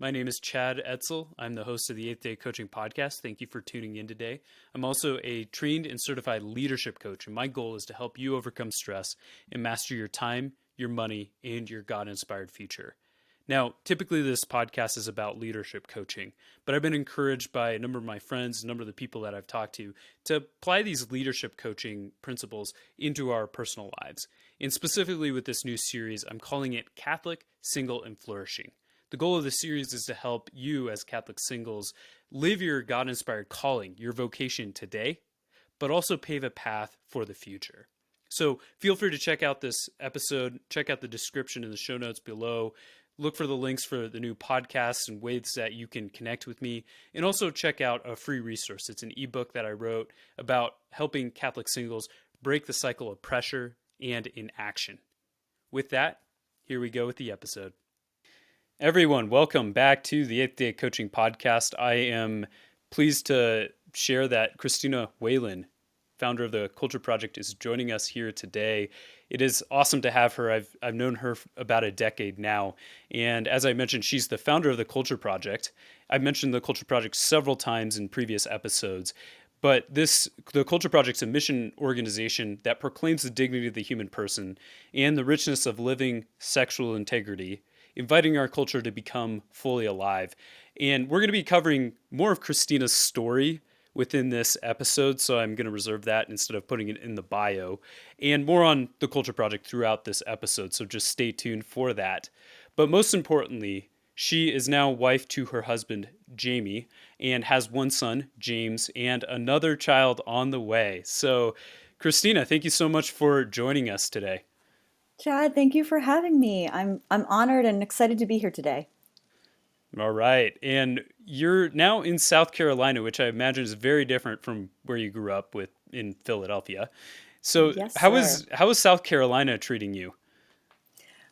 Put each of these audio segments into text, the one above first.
My name is Chad Etzel. I'm the host of the 8th Day Coaching Podcast. Thank you for tuning in today. I'm also a trained and certified leadership coach, and my goal is to help you overcome stress and master your time, your money, and your God-inspired future. Now, typically this podcast is about leadership coaching, but I've been encouraged by a number of my friends, a number of the people that I've talked to apply these leadership coaching principles into our personal lives. And specifically with this new series, I'm calling it Catholic, Single, and Flourishing. The goal of the series is to help you as Catholic singles live your God-inspired calling, your vocation today, but also pave a path for the future. So feel free to check out this episode, check out the description in the show notes below, look for the links for the new podcasts and ways that you can connect with me, and also check out a free resource. It's an ebook that I wrote about helping Catholic singles break the cycle of pressure and inaction. With that, here we go with the episode. Everyone, welcome back to the 8th Day Coaching Podcast. I am pleased to share that Cristina Whalen, founder of the Culture Project, is joining us here today. It is awesome to have her. I've known her for about a decade now. And as I mentioned, she's the founder of the Culture Project. I've mentioned the Culture Project several times in previous episodes. But the Culture Project's a mission organization that proclaims the dignity of the human person and the richness of living sexual integrity, inviting our culture to become fully alive. And we're going to be covering more of Cristina's story within this episode, so I'm going to reserve that instead of putting it in the bio, and more on the Culture Project throughout this episode, so just stay tuned for that. But most importantly, she is now wife to her husband, Jamie, and has one son, James, and another child on the way. So, Cristina, thank you so much for joining us today. Chad, thank you for having me. I'm honored and excited to be here today. All right. And you're now in South Carolina, which I imagine is very different from where you grew up with in Philadelphia. So Yes, how sir. is South Carolina treating you?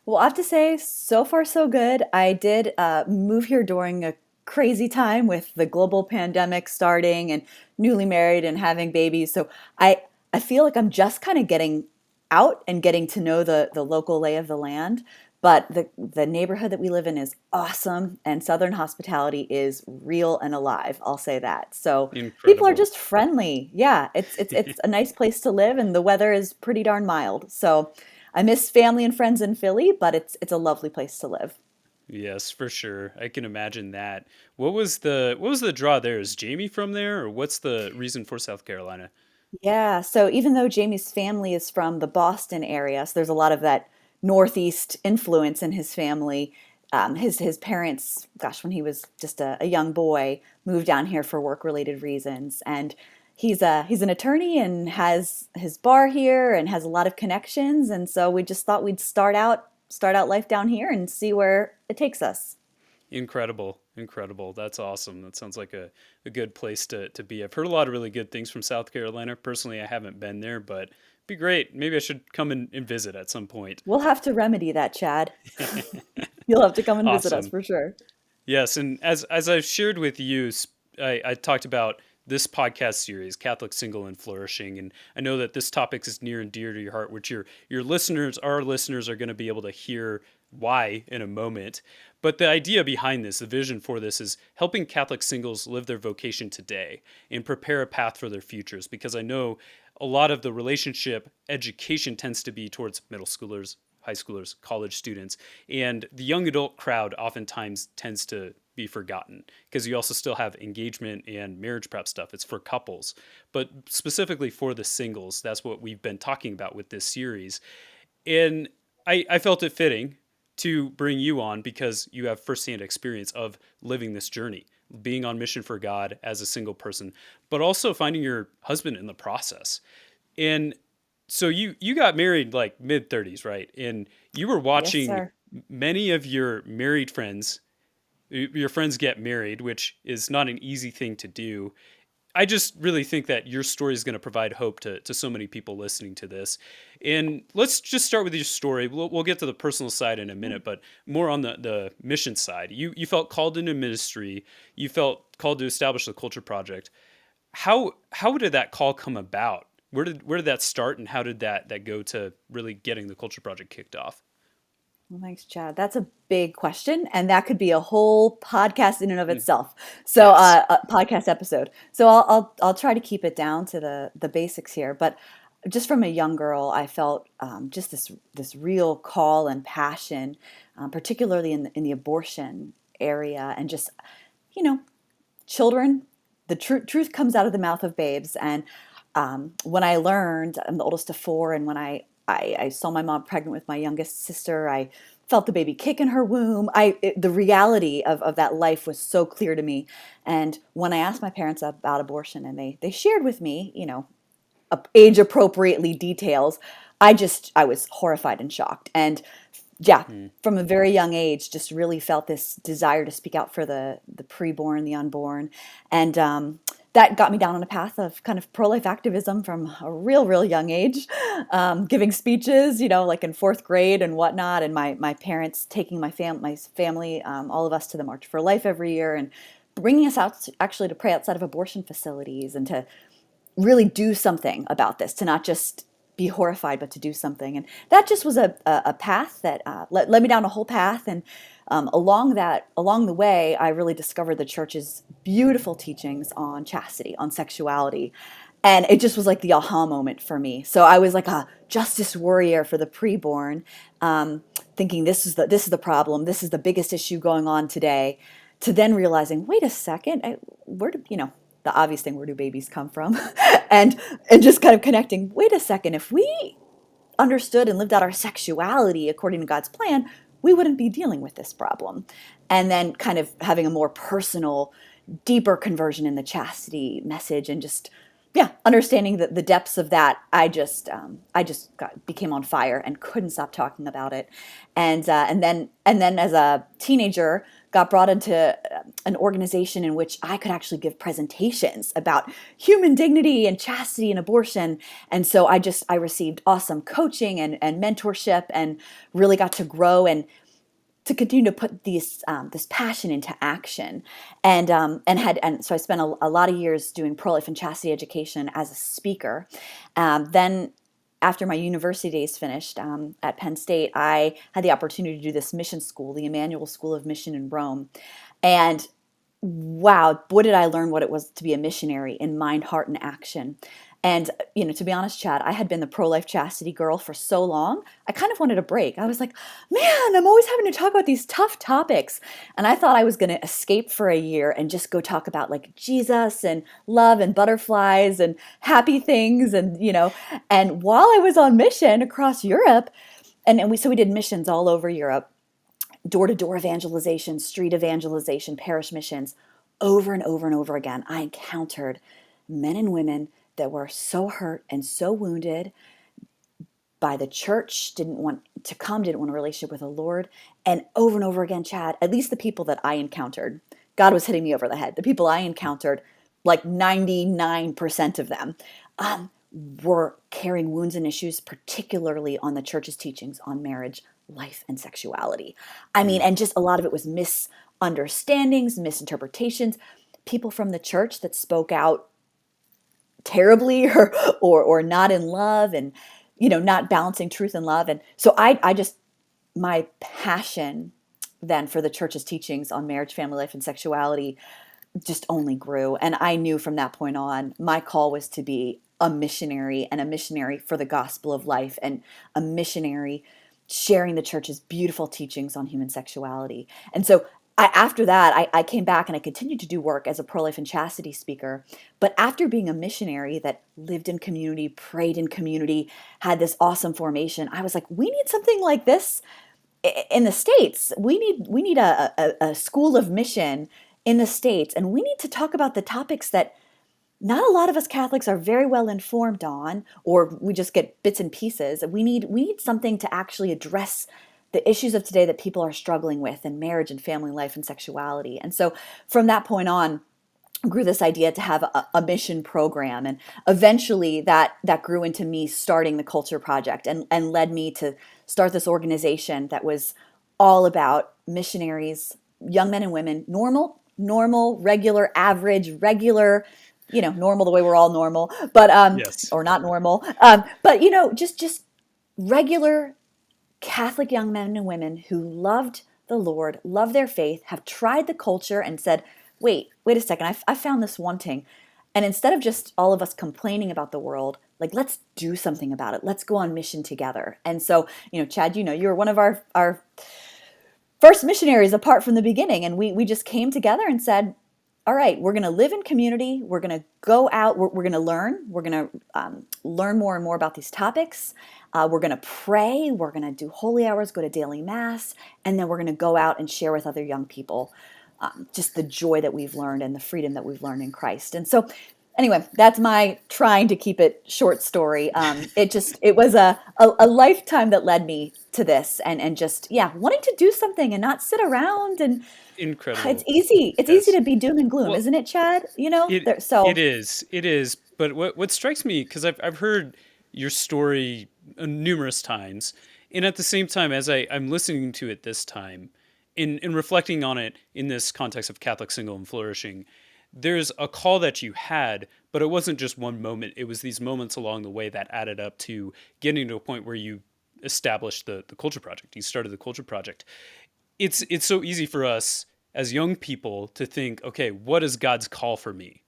Well, I have to say, so far so good. I did move here during a crazy time with the global pandemic starting and newly married and having babies. So I feel like I'm just kind of getting out and getting to know the local lay of the land. But the neighborhood that we live in is awesome, and Southern hospitality is real and alive. I'll say that. So people are Incredible. just friendly. Yeah, it's a nice place to live, and the weather is pretty darn mild. So I miss family and friends in Philly, but it's a lovely place to live. Yes, for sure. I can imagine that. What was the draw there? Is Jamie from there, or what's the reason for South Carolina? Yeah, so even though Jamie's family is from the Boston area, so there's a lot of that Northeast influence in his family. His parents, gosh, when he was just a young boy, moved down here for work-related reasons, and he's an attorney and has his bar here and has a lot of connections, and so we just thought we'd start out life down here and see where it takes us. Incredible. Incredible. That's awesome. That sounds like a good place to be. I've heard a lot of really good things from South Carolina. Personally, I haven't been there, but it'd be great. Maybe I should come and visit at some point. We'll have to remedy that, Chad. You'll have to come and visit us Awesome. for sure. Yes, and as I've shared with you, I talked about this podcast series, Catholic Single and Flourishing, and I know that this topic is near and dear to your heart, which your listeners, our listeners, are going to be able to hear why in a moment. But the idea behind this, the vision for this, is helping Catholic singles live their vocation today and prepare a path for their futures. Because I know a lot of the relationship education tends to be towards middle schoolers, high schoolers, college students, and the young adult crowd oftentimes tends to be forgotten because you also still have engagement and marriage prep stuff. It's for couples, but specifically for the singles, that's what we've been talking about with this series. And I felt it fitting to bring you on because you have firsthand experience of living this journey, being on mission for God as a single person, but also finding your husband in the process. And so you got married like mid 30s, right? And you were Yes, watching sir. many of your married friends, your friends get married, which is not an easy thing to do. I just really think that your story is going to provide hope to so many people listening to this. And let's just start with your story. We'll get to the personal side in a minute, but more on the mission side. You felt called into ministry. You felt called to establish the Culture Project. How did that call come about? Where did that start, and how did that go to really getting the Culture Project kicked off? Well, thanks, Chad. That's a big question, and that could be a whole podcast in and of Mm, itself. So, yes. a podcast episode. So, I'll try to keep it down to the basics here. But just from a young girl, I felt just this real call and passion, particularly in the abortion area, and just you know children, the truth comes out of the mouth of babes. And when I learned, I'm the oldest of four, and when I saw my mom pregnant with my youngest sister, I felt the baby kick in her womb. The reality of that life was so clear to me. And when I asked my parents about abortion, and they shared with me, age appropriately details, I was horrified and shocked. And yeah, Mm, from a very young age, just really felt this desire to speak out for the preborn, the unborn, and that got me down on a path of kind of pro-life activism from a real young age, giving speeches, like in fourth grade and whatnot, and my parents taking my family, all of us to the March for Life every year, and bringing us out actually to pray outside of abortion facilities and to really do something about this, to not just be horrified, but to do something. And that just was a path that led me down a whole path. And along the way, I really discovered the church's beautiful teachings on chastity, on sexuality. And it just was like the aha moment for me. So I was like a justice warrior for the preborn, thinking this is the problem, this is the biggest issue going on today. To then realizing, wait a second, where do the obvious thing, where do babies come from? and just kind of connecting, wait a second, if we understood and lived out our sexuality according to God's plan, we wouldn't be dealing with this problem. And then kind of having a more personal, deeper conversion in the chastity message, and just yeah, understanding the depths of that, became on fire and couldn't stop talking about it. And then as a teenager, got brought into an organization in which I could actually give presentations about human dignity and chastity and abortion. And so I received awesome coaching and mentorship, and really got to grow and to continue to put this passion into action. And so I spent a lot of years doing pro-life and chastity education as a speaker. Then after my university days finished at Penn State, I had the opportunity to do this mission school, the Emmanuel School of Mission in Rome. And wow, boy, did I learn what it was to be a missionary in mind, heart, and action. And, to be honest, Chad, I had been the pro-life chastity girl for so long, I kind of wanted a break. I was like, man, I'm always having to talk about these tough topics. And I thought I was going to escape for a year and just go talk about like Jesus and love and butterflies and happy things. And while I was on mission across Europe, so we did missions all over Europe, door-to-door evangelization, street evangelization, parish missions, over and over and over again. I encountered men and women that were so hurt and so wounded by the church, didn't want to come, didn't want a relationship with the Lord. And over again, Chad, at least the people that I encountered, God was hitting me over the head. The people I encountered, like 99% of them, were carrying wounds and issues, particularly on the church's teachings on marriage, life, and sexuality. I mean, mm, and just a lot of it was misunderstandings, misinterpretations, people from the church that spoke out terribly or not in love, and not balancing truth and love. And so I just, my passion then for the church's teachings on marriage, family life, and sexuality just only grew. And I knew from that point on, my call was to be a missionary, and a missionary for the gospel of life, and a missionary sharing the church's beautiful teachings on human sexuality. And so after that, I came back and I continued to do work as a pro-life and chastity speaker. But after being a missionary that lived in community, prayed in community, had this awesome formation, I was like, we need something like this in the States. We need a school of mission in the States, and we need to talk about the topics that not a lot of us Catholics are very well informed on, or we just get bits and pieces. We need something to actually address the issues of today that people are struggling with in marriage and family life and sexuality. And so from that point on, grew this idea to have a mission program, and eventually that grew into me starting the Culture Project, and led me to start this organization that was all about missionaries, young men and women, normal, regular, average, regular, normal the way we're all normal, but yes. or not normal, but just regular Catholic young men and women who loved the Lord, loved their faith, have tried the culture and said, wait a second, I found this wanting. And instead of just all of us complaining about the world, like, let's do something about it. Let's go on mission together. And so, Chad, you were one of our first missionaries apart from the beginning. And we just came together and said, all right, we're going to live in community. We're going to go out. We're going to learn. We're going to learn more and more about these topics. We're going to pray. We're going to do holy hours, go to daily mass. And then we're going to go out and share with other young people just the joy that we've learned and the freedom that we've learned in Christ. And so anyway, that's my trying to keep it short story. It was a lifetime that led me to this and just, wanting to do something and not sit around. And Incredible. it's easy. It's easy to be doom and gloom, Well, isn't it, Chad? it is. But what strikes me, because I've heard your story numerous times, and at the same time, as I'm listening to it this time, in reflecting on it in this context of Catholic single and flourishing, there's a call that you had, but it wasn't just one moment. It was these moments along the way that added up to getting to a point where you established the Culture Project. You started the Culture Project. It's so easy for us as young people to think, okay, what is God's call for me?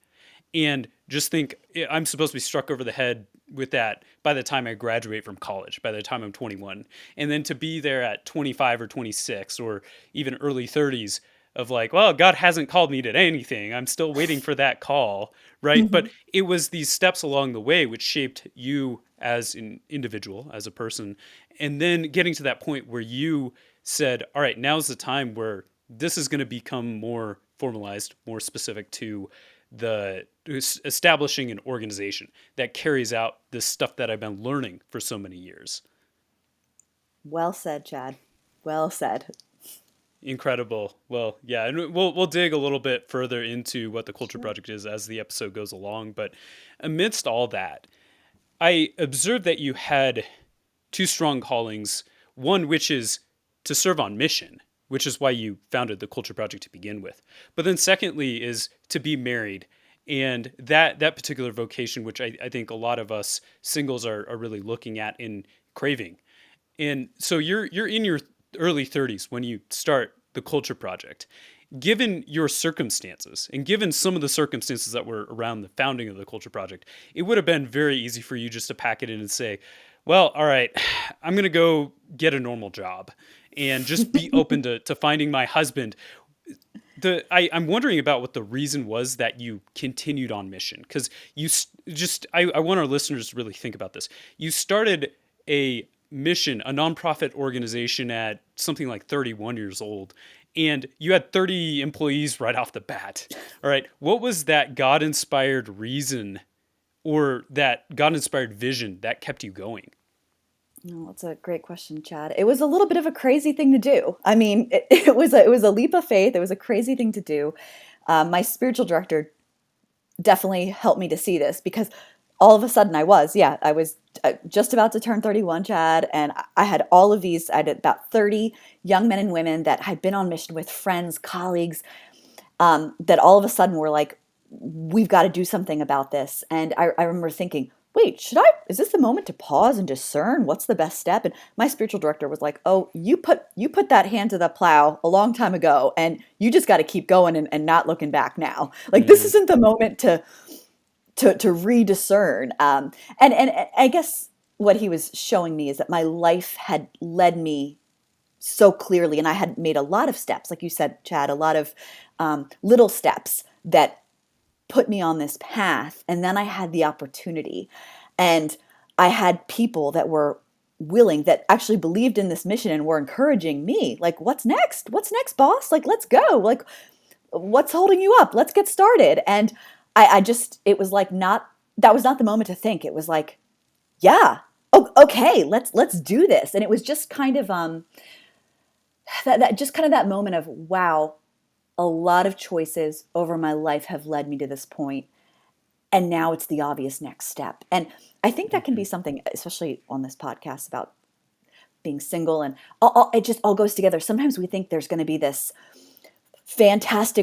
And just think, I'm supposed to be struck over the head with that by the time I graduate from college, by the time I'm 21. And then to be there at 25 or 26 or even early 30s of like, well, God hasn't called me to anything. I'm still waiting for that call, right? Mhm. But it was these steps along the way which shaped you as an individual, as a person. And then getting to that point where you said, all right, now's the time where this is going to become more formalized, more specific to the establishing an organization that carries out this stuff that I've been learning for so many years. Well said, Chad. Well said. Incredible. Well, yeah, and we'll dig a little bit further into what the Culture Sure. Project is as the episode goes along. But amidst all that, I observed that you had two strong callings. One, which is to serve on mission, which is why you founded the Culture Project to begin with. But then, secondly, is to be married, and that particular vocation, which I think a lot of us singles are really looking at and craving. And so you're in your early 30s when you start the Culture Project. Given your circumstances and given some of the circumstances that were around the founding of the Culture Project, it would have been very easy for you just to pack it in and say, well, all right, I'm going to go get a normal job and just be open to finding my husband. I'm wondering about what the reason was that you continued on mission, because I want our listeners to really think about this. You started a mission, a nonprofit organization at something like 31 years old, and you had 30 employees right off the bat. All right. What was that God-inspired reason or that God-inspired vision that kept you going? No, that's a great question, Chad. It was a little bit of a crazy thing to do. I mean, it was a leap of faith. It was a crazy thing to do. My spiritual director definitely helped me to see this because all of a sudden I was just about to turn 31, Chad, and I had all of these. I had about 30 young men and women that had been on mission with friends, colleagues, that all of a sudden were like, we've got to do something about this. And I remember thinking, wait, is this the moment to pause and discern what's the best step? And my spiritual director was like, oh, you put that hand to the plow a long time ago, and you just got to keep going and not looking back now. Like, this Mm, isn't the moment to rediscern. And I guess what he was showing me is that my life had led me so clearly, and I had made a lot of steps, like you said, Chad, a lot of little steps that put me on this path. And then I had the opportunity, and I had people that were willing, that actually believed in this mission and were encouraging me, like, what's next? What's next, boss? Like, let's go. Like, what's holding you up? Let's get started. And I just, it was like, that was not the moment to think. It was like, yeah, oh, okay, let's do this. And it was just kind of that moment of, wow, a lot of choices over my life have led me to this point, and now it's the obvious next step. And I think that can be mhm. something, especially on this podcast about being single, and it just all goes together. Sometimes we think there's going to be this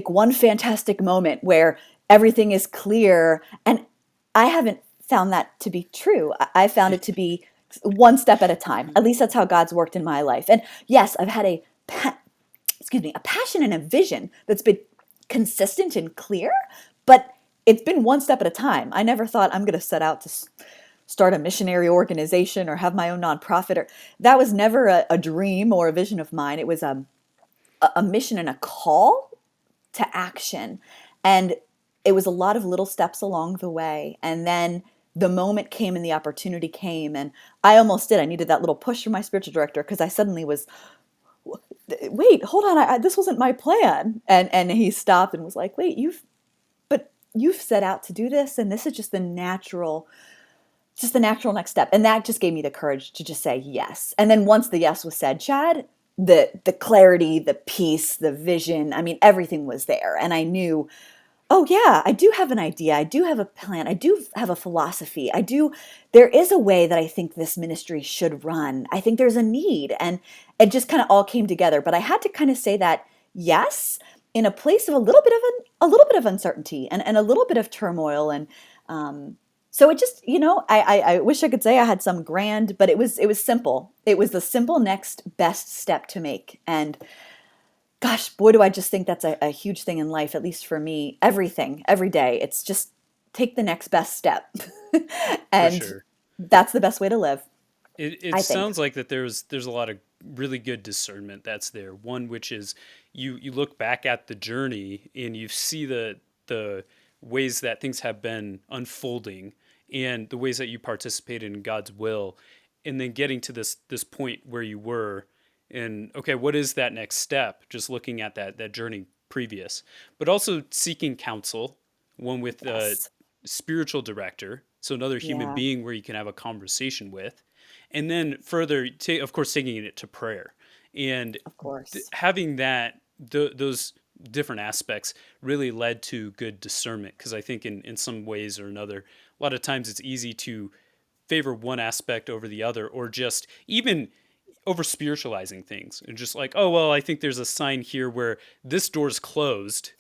one fantastic moment where everything is clear, and I haven't found that to be true. I found it to be one step at a time. At least that's how God's worked in my life. And yes, I've had a passion and a vision that's been consistent and clear, but it's been one step at a time. I never thought I'm going to set out to start a missionary organization or have my own nonprofit. Or that was never a dream or a vision of mine. It was a mission and a call to action. And it was a lot of little steps along the way. And then the moment came and the opportunity came. And I almost did. I needed that little push from my spiritual director because I suddenly was, wait, hold on. This wasn't my plan. And he stopped and was like, wait, you've set out to do this. And this is just the natural next step. And that just gave me the courage to just say yes. And then once the yes was said, Chad, the clarity, the peace, the vision, I mean, everything was there. And I knew, oh yeah, I do have an idea. I do have a plan. I do have a philosophy. There is a way that I think this ministry should run. I think there's a need. And it just kind of all came together. But I had to kind of say that yes, in a place of a little bit of uncertainty and a little bit of turmoil. And so it just, I wish I could say I had some grand, but it was simple. It was the simple next best step to make. And gosh, boy, do I just think that's a huge thing in life, at least for me. Everything, every day. It's just take the next best step. For And sure. that's the best way to live, It I think. sounds like that there's a lot of really good discernment that's there. One which is you look back at the journey and you see the ways that things have been unfolding and the ways that you participated in God's will, and then getting to this point where you were, and okay, what is that next step? Just looking at that journey previous, but also seeking counsel, one with a Yes. spiritual director, so another human Yeah, being where you can have a conversation with, and then further, of course, taking it to prayer and of course. having those different aspects really led to good discernment. Because I think in some ways or another, a lot of times it's easy to favor one aspect over the other, or just even over spiritualizing things and just like, oh well, I think there's a sign here where this door's closed,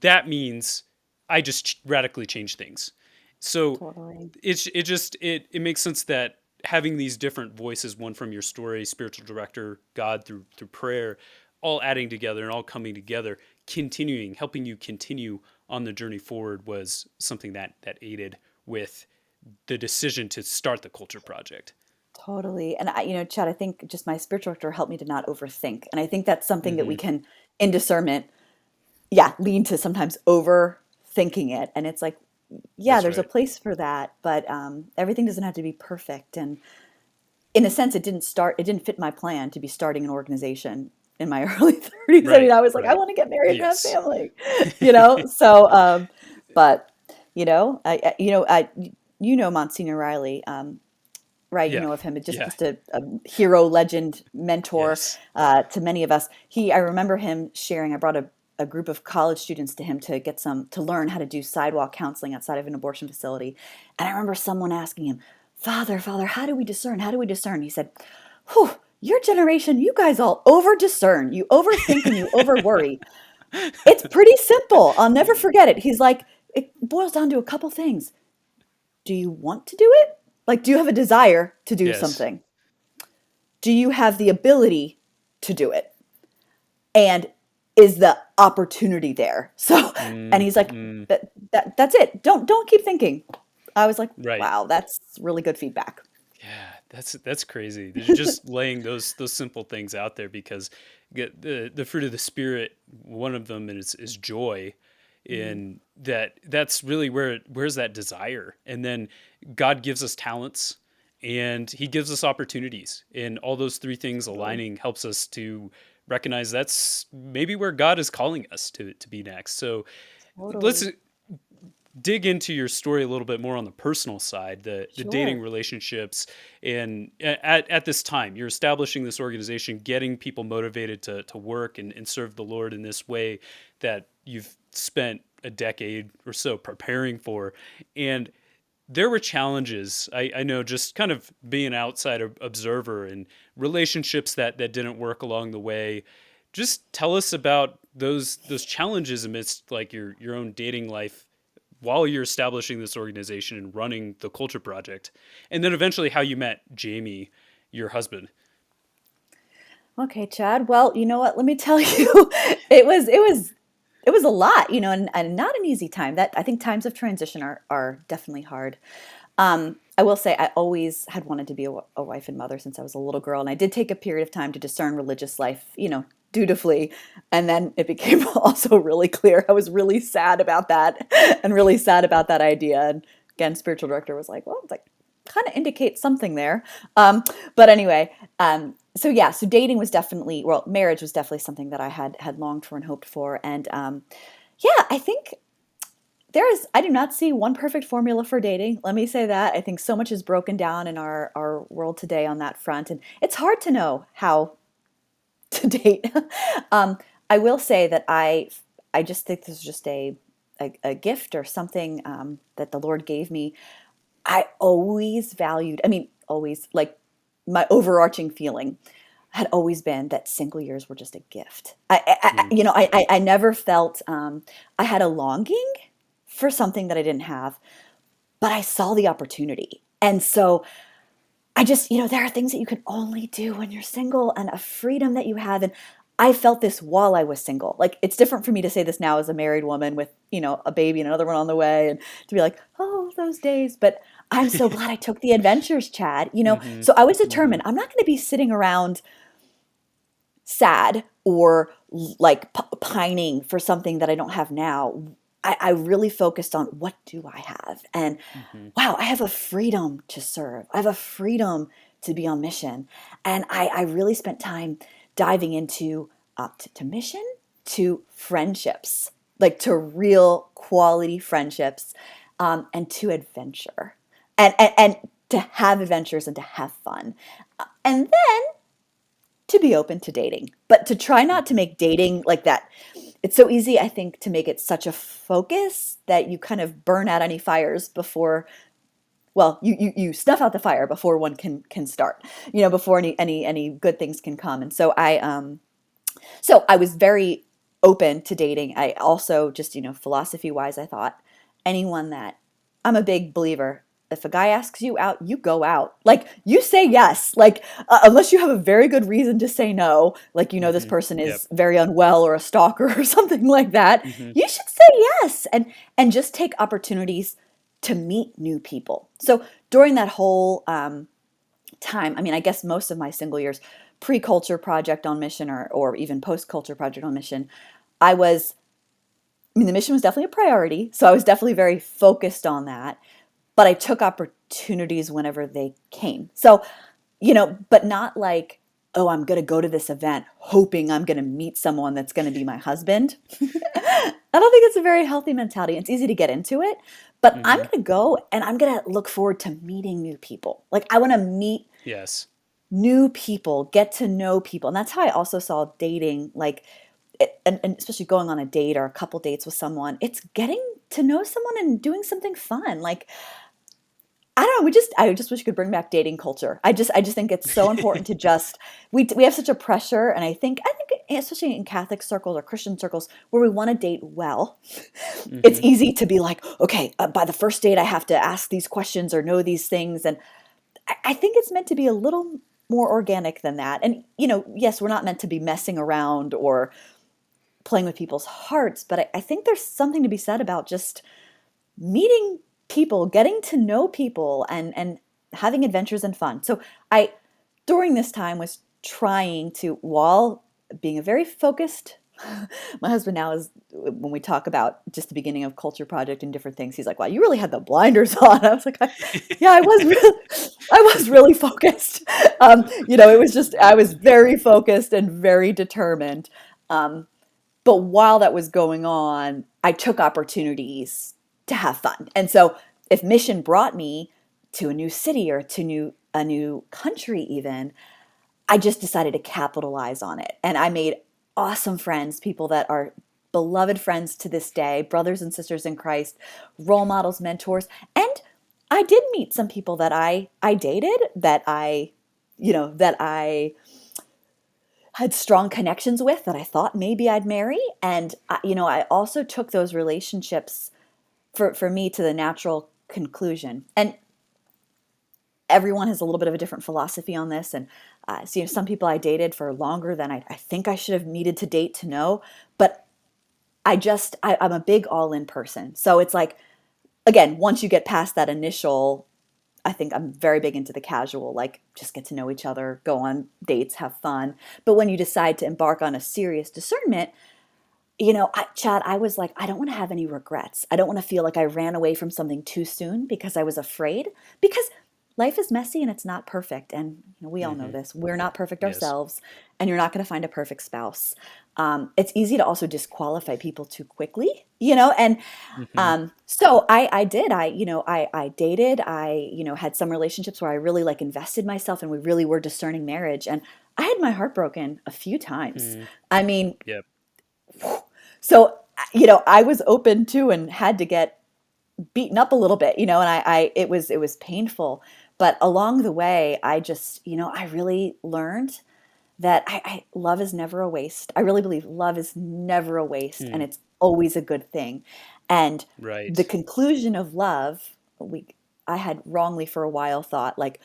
that means I just radically change things. So Totally. it makes sense that having these different voices, one from your story, spiritual director, God, through prayer, all adding together and all coming together, continuing, helping you continue on the journey forward, was something that aided with the decision to start the culture project. Totally. And Chad, I think just my spiritual director helped me to not overthink. And I think that's something that we Hmm. can, in discernment, yeah, lean to sometimes overthinking it. And it's like, yeah, That's there's a right. place for that, but everything doesn't have to be perfect. And in a sense, it didn't fit my plan to be starting an organization in my early 30s. I mean, Right. I was like, I Right. want to get married and have Yes. family, you know? So, but, Monsignor Riley, right? You Yeah. know of him, Yeah. just a hero, legend, mentor Yes. to many of us. I remember him sharing. I brought a group of college students to him to learn how to do sidewalk counseling outside of an abortion facility, and I remember someone asking him, Father, how do we discern? How do we discern? He said, "Whew, your generation, you guys all over discern. You overthink and you over worry. It's pretty simple. I'll never forget it." He's like, it boils down to a couple things. Do you want to do it? Like, do you have a desire to do Yes. something? Do you have the ability to do it? And is the opportunity there? So, and Mm, he's like, mm, that's it. Don't keep thinking. I was like, right. wow, that's really good feedback. Yeah, that's crazy. They're just laying those simple things out there, because the fruit of the spirit, one of them is joy, Mm, and that's really where's that desire. And then God gives us talents and he gives us opportunities, and all those three things totally, aligning helps us to recognize that's maybe where God is calling us to be next. So let's totally. dig into your story a little bit more on the personal side, the dating Sure. relationships, and at this time you're establishing this organization, getting people motivated to work and serve the Lord in this way that you've spent a decade or so preparing for. And there were challenges. I know, just kind of being an outside observer, and relationships that didn't work along the way. Just tell us about those challenges amidst like your own dating life while you're establishing this organization and running the culture project, and then eventually how you met Jamie, your husband. Okay, Chad. Well, you know what? Let me tell you, it was a lot, and not an easy time. That I think times of transition are definitely hard. I will say I always had wanted to be a wife and mother since I was a little girl, and I did take a period of time to discern religious life, dutifully, and then it became also really clear I was really sad about that, and really sad about that idea. And again, spiritual director was like, "Well, it's like kind of indicates something there." But anyway, so yeah, so dating was definitely, well, marriage was definitely something that I had longed for and hoped for, and yeah, I think I do not see one perfect formula for dating. Let me say that. I think so much is broken down in our world today on that front, and it's hard to know how to date. um, I will say that I just think this is just a gift or something that the Lord gave me. I always valued, I mean, always, like, my overarching feeling had always been that single years were just a gift. Mm. I never felt I had a longing for something that I didn't have, but I saw the opportunity. And so I just, there are things that you can only do when you're single, and a freedom that you have. And I felt this while I was single. Like, it's different for me to say this now as a married woman with, a baby and another one on the way, and to be like, oh, those days. But I'm so glad I took the adventures, Chad. Hmm. So I was Hmm. determined I'm not going to be sitting around sad or like pining for something that I don't have now. I really focused on what do I have? And Hmm. wow, I have a freedom to serve. I have a freedom to be on mission. And I really spent time diving into to mission, to friendships, like to real quality friendships, and to adventure. And to have adventures and to have fun. And then to be open to dating, but to try not to Hmm. make dating like that. It's so easy, I think, to make it such a focus that you kind of burn out any fires before, well, you snuff out the fire before one can start, before any good things can come. And so I was very open to dating. I also just, philosophy wise, I thought anyone that I'm a big believer. If a guy asks you out, you go out. Like, you say yes. Like, unless you have a very good reason to say no, like, this Hmm. person Yep. is very unwell or a stalker or something like that, Hmm. you should say yes, and just take opportunities to meet new people. So during that whole time, I mean, I guess most of my single years, pre-culture project on mission, or even post-culture project on mission, I was, I mean, the mission was definitely a priority. So I was definitely very focused on that, but I took opportunities whenever they came. So, but not like, oh, I'm going to go to this event hoping I'm going to meet someone that's going to be my husband. I don't think it's a very healthy mentality. It's easy to get into it, but I'm Hmm. going to go and I'm going to look forward to meeting new people. Like, I want to meet Yes. new people, get to know people. And that's how I also saw dating, like, and especially going on a date or a couple dates with someone, it's getting to know someone and doing something fun. Like, I don't know, I just wish we could bring back dating culture. I just think it's so important to just, we have such a pressure, and I think especially in Catholic circles or Christian circles where we want to date well, it's Hmm. easy to be like, okay, by the first date I have to ask these questions or know these things. And I think it's meant to be a little more organic than that. And, yes, we're not meant to be messing around or playing with people's hearts, but I think there's something to be said about just meeting people, getting to know people, and having adventures and fun. So I, during this time, was trying to, while being a very focused, my husband now is, when we talk about just the beginning of Culture Project and different things, he's like, wow, you really had the blinders on. I was like, yeah, I was really focused. It was just, I was very focused and very determined. Um, but while that was going on, I took opportunities to have fun. And so if mission brought me to a new city or to a new country even, I just decided to capitalize on it. And I made awesome friends, people that are beloved friends to this day, brothers and sisters in Christ, role models, mentors. And I did meet some people that I dated, that I had strong connections with, that I thought maybe I'd marry. And I also took those relationships for me to the natural conclusion. And everyone has a little bit of a different philosophy on this. And so, some people I dated for longer than I think I should have needed to date to know. But I'm a big all in person. So it's like, again, once you get past that initial, I think I'm very big into the casual, like just get to know each other, go on dates, have fun. But when you decide to embark on a serious discernment, Chad, I was like, I don't want to have any regrets. I don't want to feel like I ran away from something too soon because I was afraid. Because life is messy and it's not perfect. And we all know Hmm. this. We're not perfect Yes. ourselves, and you're not going to find a perfect spouse. It's easy to also disqualify people too quickly, and Hmm. so I did. I dated. Had some relationships where I really like invested myself, and we really were discerning marriage. And I had my heart broken a few times. Hmm. I mean, Yep. so, I was open to and had to get beaten up a little bit, and it was painful. But along the way, I just, I really learned that love is never a waste. I really believe love is never a waste, and Hmm. it's always a good thing. And the Right. conclusion of love, I had wrongly for a while thought like,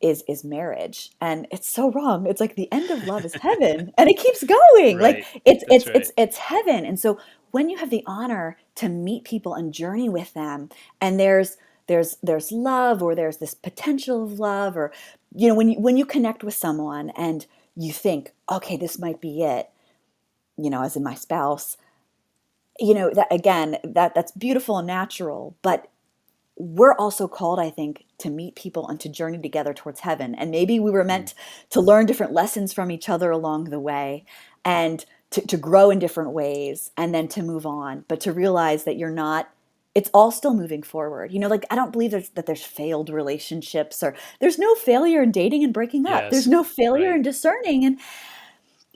is marriage, and it's so wrong. It's like the end of love is heaven, and it keeps going. Like Right. it's That's it's right. it's it's heaven. And so when you have the honor to meet people and journey with them, and there's love, or there's this potential of love, or when you connect with someone and you think, okay, this might be it, as in my spouse, that again, that's beautiful and natural. But we're also called, I think, to meet people and to journey together towards heaven. And maybe we were Hmm. meant to learn different lessons from each other along the way, and to grow in different ways, and then to move on. But to realize that it's all still moving forward. Like, I don't believe that there's failed relationships, or there's no failure in dating and breaking up. There's Yes. no failure Right. in discerning. And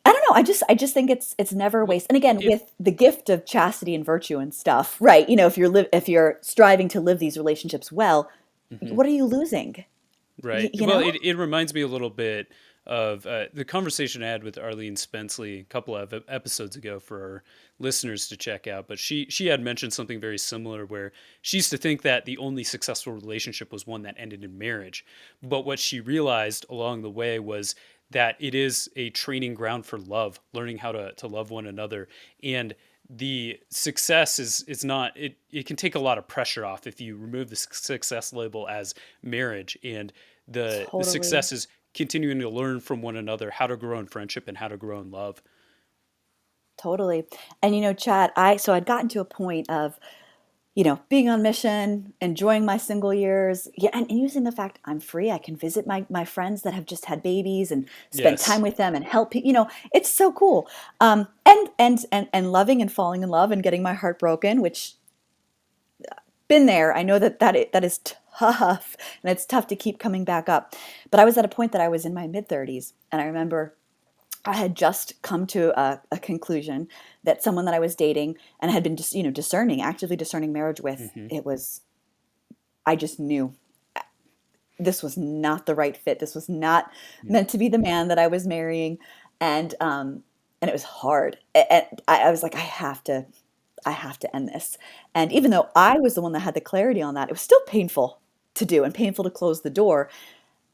I don't know. I just think it's never a Well, waste. And again, it with the gift of chastity and virtue and stuff, right? If you're striving to live these relationships well, mhm. what are you losing? Right. You Well, know? it reminds me a little bit of the conversation I had with Arlene Spenceley a couple of episodes ago for our listeners to check out. But she had mentioned something very similar where she used to think that the only successful relationship was one that ended in marriage. But what she realized along the way was that it is a training ground for love, learning how to love one another. And the success is not it can take a lot of pressure off if you remove the success label as marriage, and the Totally. success is continuing to learn from one another how to grow in friendship and how to grow in love. Totally. And Chad, I'd gotten to a point of, being on mission, enjoying my single years, yeah, and using the fact I'm free. I can visit my friends that have just had babies and spend time Yes. with them and help. It's so cool. And loving and falling in love and getting my heart broken, which been there. I know that is tough, and it's tough to keep coming back up. But I was at a point that I was in my mid 30s, and I remember I had just come to a conclusion that someone that I was dating and had been just, actively discerning marriage with, Hmm. I just knew this was not the right fit. This was not meant to be the man that I was marrying. And it was hard. And I was like, I have to end this. And even though I was the one that had the clarity on that, it was still painful to do and painful to close the door.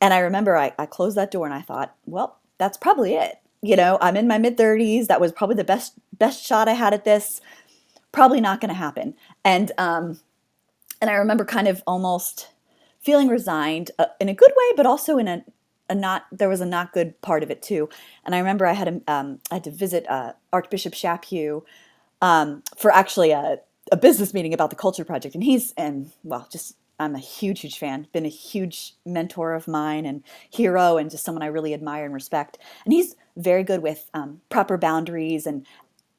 And I remember I closed that door and I thought, well, that's probably it. I'm in my mid 30s. That was probably the best shot I had at this. Probably not going to happen. And I remember kind of almost feeling resigned, in a good way, but also in a not there was a not good part of it too. And I remember I had to visit Archbishop Chaput, for actually a business meeting about the Culture Project. And just I'm a huge fan, been a huge mentor of mine and hero, and just someone I really admire and respect. And he's very good with proper boundaries, and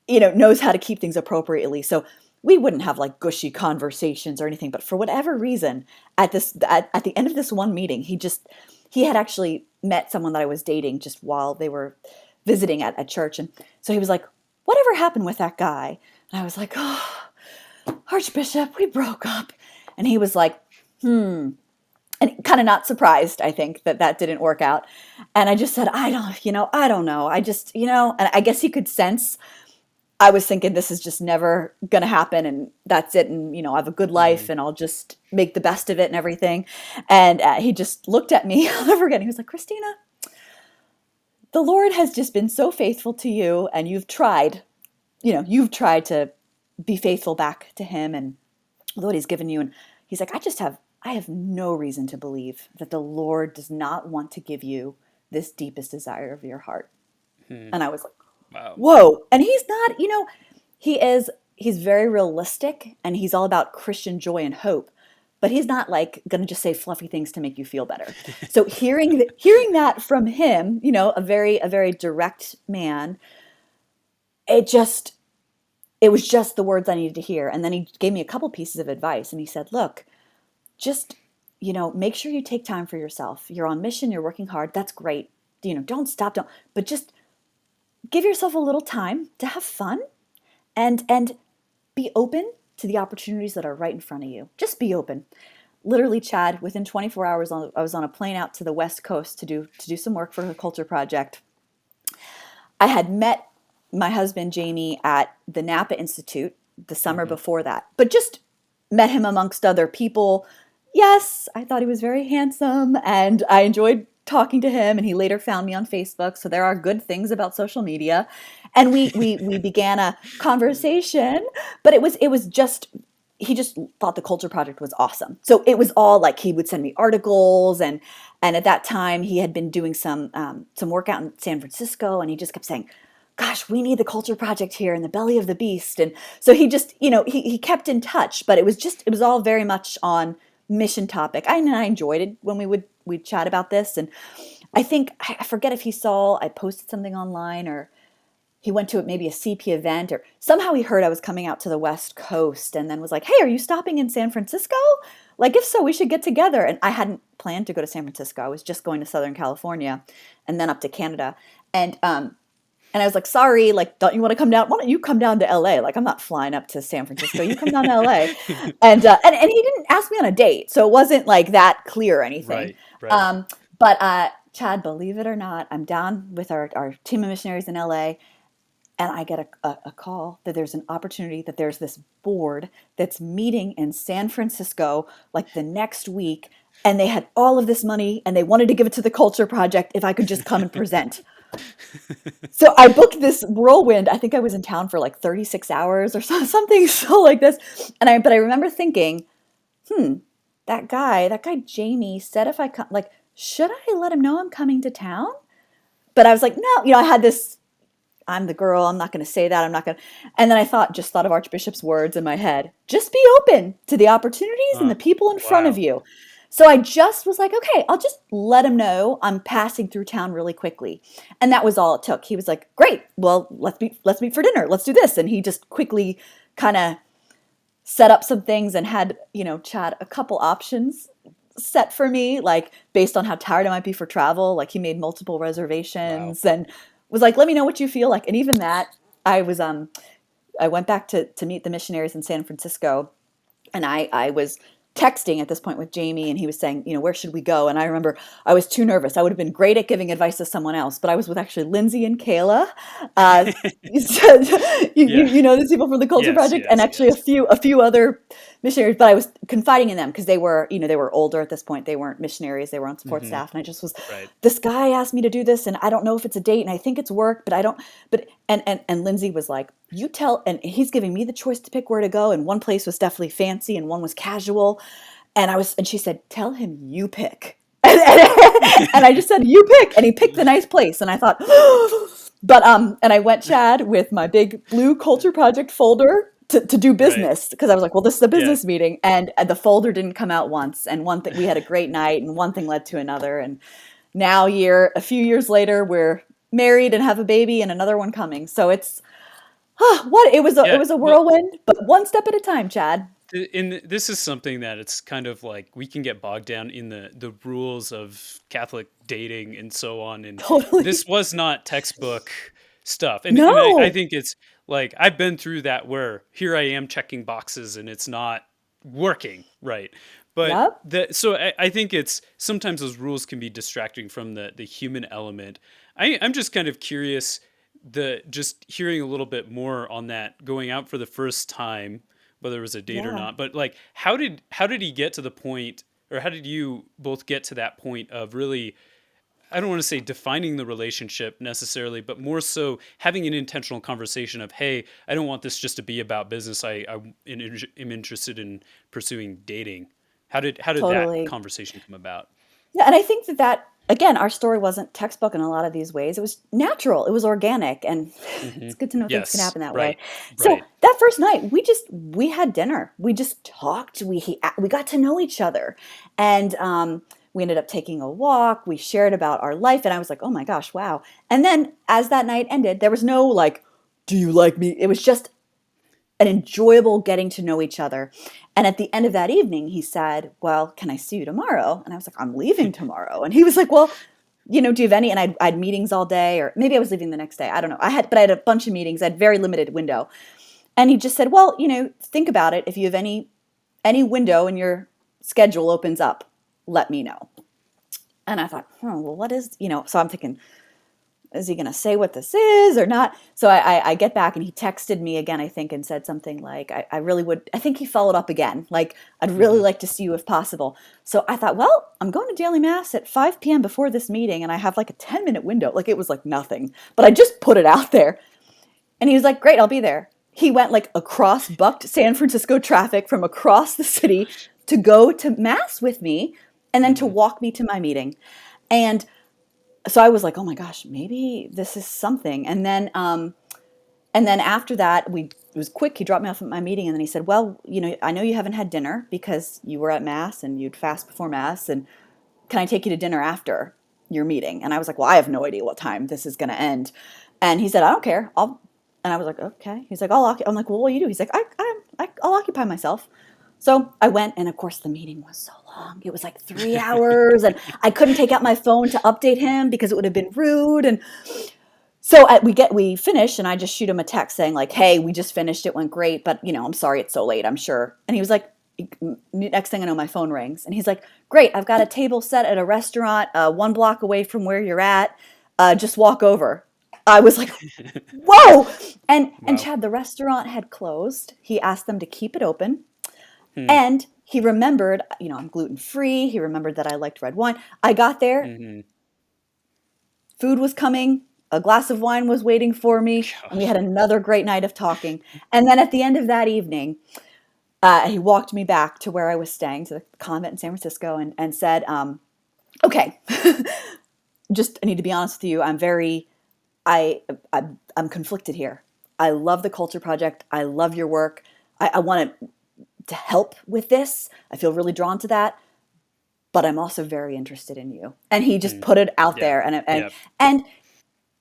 knows how to keep things appropriately. So we wouldn't have like gushy conversations or anything. But for whatever reason, at the end of this one meeting, he had actually met someone that I was dating just while they were visiting at church. And so he was like, whatever happened with that guy? And I was like, oh, Archbishop, we broke up. And he was like, and kind of not surprised, I think, that didn't work out. And I just said, I don't know. I just, and I guess he could sense I was thinking this is just never going to happen and that's it. And, I have a good Mm-hmm. life and I'll just make the best of it and everything. And he just looked at me all over again. He was like, Christina, the Lord has just been so faithful to you and you've tried to be faithful back to him and what he's given you. And he's like, I have no reason to believe that the Lord does not want to give you this deepest desire of your heart. And I was like, Wow. whoa. And he's not, he's very realistic and he's all about Christian joy and hope. But he's not like going to just say fluffy things to make you feel better. So hearing that from him, a very direct man, it just it was just the words I needed to hear. And then he gave me a couple pieces of advice and he said, look, just, make sure you take time for yourself. You're on mission, you're working hard. That's great. Don't stop, but just give yourself a little time to have fun and be open to the opportunities that are right in front of you. Just be open. Literally, Chad, within 24 hours, I was on a plane out to the West Coast to do some work for a culture project. I had met my husband, Jamie, at the Napa Institute the summer Mm-hmm. before that, but just met him amongst other people. Yes, I thought he was very handsome and I enjoyed talking to him and he later found me on Facebook. So there are good things about social media. And we began a conversation, but it was just he just thought the culture project was awesome. So it was all like he would send me articles and at that time he had been doing some work out in San Francisco and he just kept saying, gosh, we need the culture project here in the belly of the beast. And so he just, he kept in touch, but it was all very much on mission topic. I enjoyed it when we'd chat about this. And I forget if he saw I posted something online or he went to maybe a CP event or somehow he heard I was coming out to the West Coast and then was like, hey, are you stopping in San Francisco? Like, if so, we should get together. And I hadn't planned to go to San Francisco. I was just going to Southern California and then up to Canada. And I was like, sorry, like, don't you want to come down? Why don't you come down to LA? Like, I'm not flying up to San Francisco. You come down to LA. And he didn't ask me on a date. So it wasn't like that clear or anything. Right. Right. But Chad, believe it or not, I'm down with our team of missionaries in LA. And I get a call that there's an opportunity, that there's this board that's meeting in San Francisco like the next week. And they had all of this money and they wanted to give it to the Culture Project if I could just come and present. So I booked this whirlwind. I think I was in town for like 36 hours or something so like this. But I remember thinking, that guy Jamie said if I come, like, should I let him know I'm coming to town? But I was like, no, I had this, I'm the girl, I'm not going to say that. I'm not going to. And then just thought of Archbishop's words in my head. Just be open to the opportunities and the people in front of Wow. you. So I just was like, okay, I'll just let him know I'm passing through town really quickly. And that was all it took. He was like, great, well, let's meet for dinner. Let's do this. And he just quickly kind of set up some things and had, Chad, a couple options set for me, like based on how tired I might be for travel. Like he made multiple Wow. reservations and was like, let me know what you feel like. And even that, I went back to meet the missionaries in San Francisco and I was texting at this point with Jamie and he was saying, where should we go? And I remember I was too nervous. I would have been great at giving advice to someone else, but I was with actually Lindsay and Kayla. So Yeah. you know these people from the Culture Yes. Project and Yes. actually Yes. a few other missionaries, but I was confiding in them because they were older at this point. They weren't missionaries. They were on support Mm-hmm. staff. And I just was, Right. this guy asked me to do this and I don't know if it's a date and I think it's work, but I don't, but, and Lindsay was like, you tell, and he's giving me the choice to pick where to go. And one place was definitely fancy and one was casual. And she said, tell him you pick. And I just said, you pick. And he picked the nice place. And I thought, and I went, Chad, with my big blue Culture Project folder to do Right. business because I was like, well, this is a Yeah. business meeting. And the folder didn't come out once. And one thing, we had a great night and one thing led to another. And now a few years later, we're married and have a baby and another one coming. So it's, it Yeah. was a Well, whirlwind, but one step at a time, Chad. this is something that it's kind of like we can get bogged down in the rules of Catholic dating and so on. And Totally. this was not textbook stuff. And I No. think it's like I've been through that where here I am checking boxes and it's not working right. But Yep. I think it's sometimes those rules can be distracting from the human element. I'm just kind of curious the just hearing a little bit more on that going out for the first time, whether it was a date or Yeah, not. But like, how did he get to the point, or how did you both get to that point of really, I don't want to say defining the relationship necessarily, but more so having an intentional conversation of, hey, I don't want this just to be about business. I am interested in pursuing dating. How did that totally. conversation come about? Yeah, and I think that again, our story wasn't textbook in a lot of these ways. It was natural, it was organic, and Hmm. it's good to know things can Yes, happen that way. right, So right. that first night, we had dinner. We just talked. We got to know each other, and we ended up taking a walk. We shared about our life, and I was like, oh my gosh, wow. And then as that night ended, there was no like, do you like me? It was just an enjoyable getting to know each other. And at the end of that evening, he said, well, can I see you tomorrow? And I was like, I'm leaving tomorrow. And he was like, well, do you have any? And I had meetings all day, or maybe I was leaving the next day. I don't know. But I had a bunch of meetings. I had very limited window. And he just said, well, think about it. If you have any window in your schedule opens up, let me know. And I thought, well, what is, so I'm thinking, is he going to say what this is or not? So I get back and he texted me again, I think, and said something like, I really would, I think he followed up again, like, I'd really Hmm. like to see you if possible. So I thought, well, I'm going to daily mass at 5 p.m. before this meeting and I have like a 10-minute window. Like it was like nothing, but I just put it out there. And he was like, great, I'll be there. He went like across, bucked San Francisco traffic from across the city to go to mass with me and then to Hmm. walk me to my meeting. And so I was like, oh my gosh, maybe this is something. And then after that, it was quick. He dropped me off at my meeting, and then he said, well, I know you haven't had dinner because you were at mass and you'd fast before mass, and can I take you to dinner after your meeting? And I was like, well, I have no idea what time this is going to end. And he said, I don't care. And I was like, okay. He's like, I'm like, well, what do you do? He's like, I'll occupy myself. So I went, and of course, the meeting was so long. It was like 3 hours, and I couldn't take out my phone to update him because it would have been rude. And so we finish, and I just shoot him a text saying like, "Hey, we just finished. It went great, but I'm sorry it's so late. I'm sure." And he was like, "Next thing I know, my phone rings, and he's like, "Great, I've got a table set at a restaurant 1 block away from where you're at. Just walk over." I was like, "Whoa!" And Wow. Chad, the restaurant had closed. He asked them to keep it open, Hmm. and he remembered, I'm gluten free. He remembered that I liked red wine. I got there, Hmm. food was coming, a glass of wine was waiting for me, and we Gosh. had another great night of talking. And then at the end of that evening, he walked me back to where I was staying, to the convent in San Francisco, and said, "Okay, just I need to be honest with you. I, I I'm conflicted here. I love the Culture Project. I love your work. I want to help with this. I feel really drawn to that, but I'm also very interested in you." And he just Hmm. put it out Yeah. there, and Yeah. and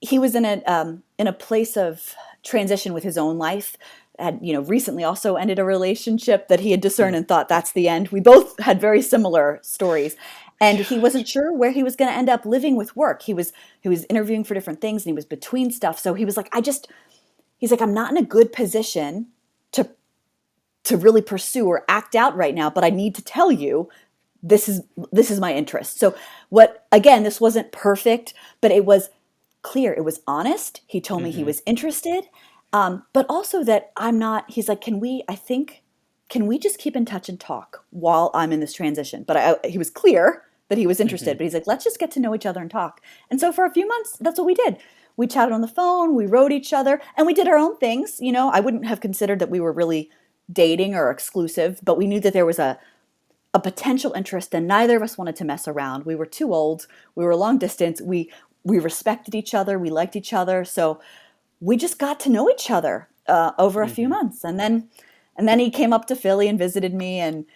he was in a place of transition with his own life. Had recently also ended a relationship that he had Hmm. discerned and thought that's the end. We both had very similar stories, and he wasn't Gosh. sure where he was going to end up living with work. He was interviewing for different things, and he was between stuff. So he was like, he's like, I'm not in a good position to really pursue or act out right now, but I need to tell you this is my interest. So what again, this wasn't perfect, but it was clear. It was honest. He told me he Hmm. was interested, but also that I'm not. He's like, can we just keep in touch and talk while I'm in this transition? But he was clear that he was Hmm. interested. But he's like, let's just get to know each other and talk. And so for a few months, that's what we did. We chatted on the phone. We wrote each other, and we did our own things. I wouldn't have considered that we were really dating or exclusive, but we knew that there was a potential interest, and neither of us wanted to mess around. We were too old. We were long distance. We respected each other. We liked each other. So we just got to know each other over a few Hmm. months, and then he came up to Philly and visited me, and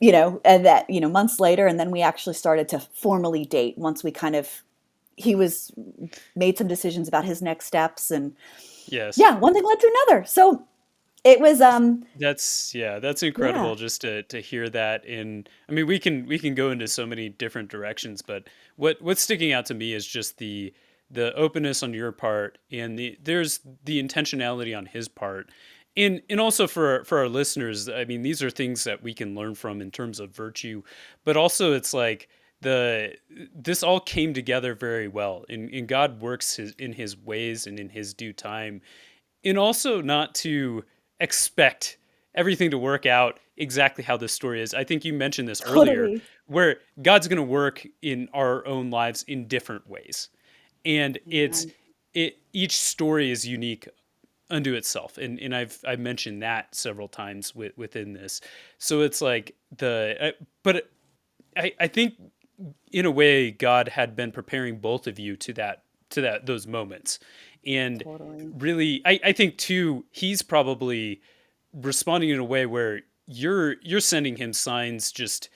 that months later, and then we actually started to formally date once we kind of he was made some decisions about his next steps, and Yes. yeah, one thing led to another. So it was That's yeah. incredible just to hear that. In I mean, we can go into so many different directions, but what's sticking out to me is just the openness on your part, and there's the intentionality on his part. And also for our listeners, I mean, these are things that we can learn from in terms of virtue, but also it's like this all came together very well, and God works in his ways and in his due time, and also not to expect everything to work out exactly how this story is. I think you mentioned this earlier, Totally. where God's going to work in our own lives in different ways, and Amen. each story is unique unto itself, and I've mentioned that several times within this. So it's like but I think in a way God had been preparing both of you to that those moments, and Totally. really I think too he's probably responding in a way where you're sending him signs, just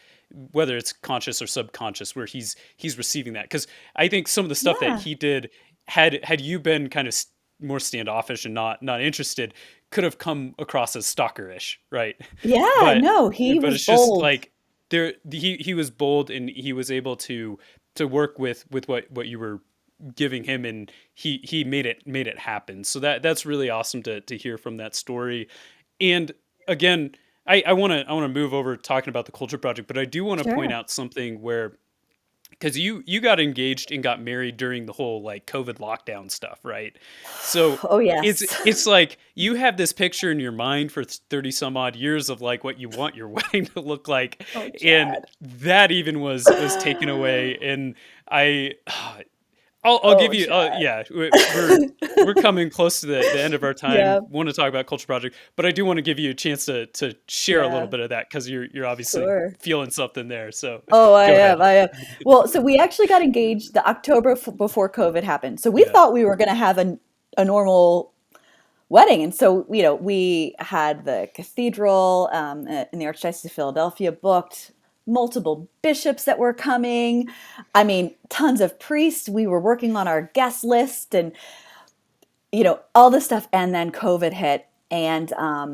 whether it's conscious or subconscious, where he's receiving that, because I think some of the stuff that Yeah. he did, had you been kind of more standoffish and not interested, could have come across as stalkerish, right? Yeah, but no, he but was it's just bold. like he was bold, and he was able to work with what you were giving him, and he made it happen. So that's really awesome to hear from that story. And again, I want to move over talking about the culture project, but I do want to point Sure. out something where, because you got engaged and got married during the whole like COVID lockdown stuff, right? So Oh, it's yes. it's like you have this picture in your mind for 30 some odd years of like what you want your wedding to look like, Oh, and Chad. that even was taken away. And I I'll give Oh, you Chad. yeah, we're coming close to the end of our time. Yeah, Want to talk about culture project, but I do want to give you a chance to share a little yeah, bit of that, because you're obviously sure. feeling something there. So Oh, I go ahead. am. I am. Well, so we actually got engaged the October before COVID happened. So we Yeah. thought we were going to have a normal wedding. And so, we had the cathedral in the Archdiocese of Philadelphia booked, multiple bishops that were coming. I mean, tons of priests. We were working on our guest list and, all this stuff. And then COVID hit. And I